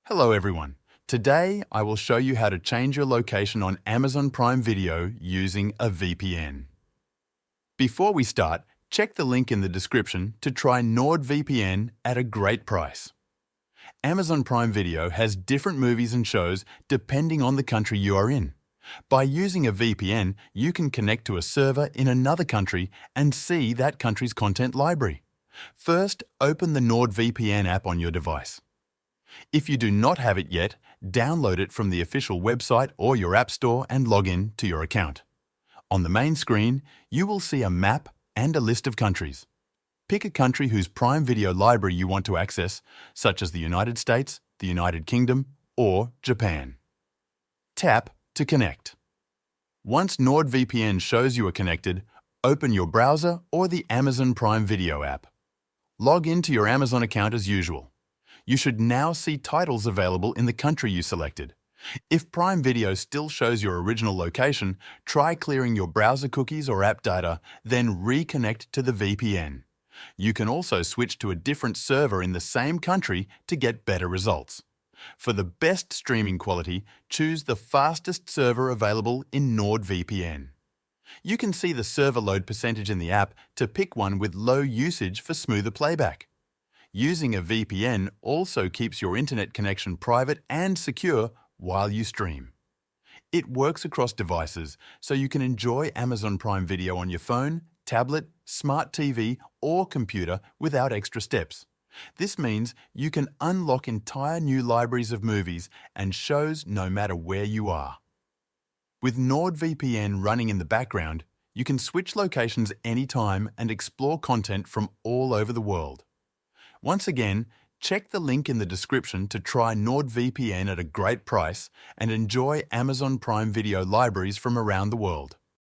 Hello everyone. Today I will show you how to change your location on Amazon Prime Video using a VPN. Before we start, check the link in the description to try NordVPN at a great price. Amazon Prime Video has different movies and shows depending on the country you are in. By using a VPN, you can connect to a server in another country and see that country's content library. First, open the NordVPN app on your device. If you do not have it yet, download it from the official website or your app store and log in to your account. On the main screen, you will see a map and a list of countries. Pick a country whose Prime Video library you want to access, such as the United States, the United Kingdom, or Japan. Tap to connect. Once NordVPN shows you are connected, open your browser or the Amazon Prime Video app. Log into your Amazon account as usual. You should now see titles available in the country you selected. If Prime Video still shows your original location, try clearing your browser cookies or app data, then reconnect to the VPN. You can also switch to a different server in the same country to get better results. For the best streaming quality, choose the fastest server available in NordVPN. You can see the server load percentage in the app to pick one with low usage for smoother playback. Using a VPN also keeps your internet connection private and secure while you stream. It works across devices, so you can enjoy Amazon Prime Video on your phone, tablet, smart TV, or computer without extra steps. This means you can unlock entire new libraries of movies and shows no matter where you are. With NordVPN running in the background, you can switch locations anytime and explore content from all over the world. Once again, check the link in the description to try NordVPN at a great price and enjoy Amazon Prime Video libraries from around the world.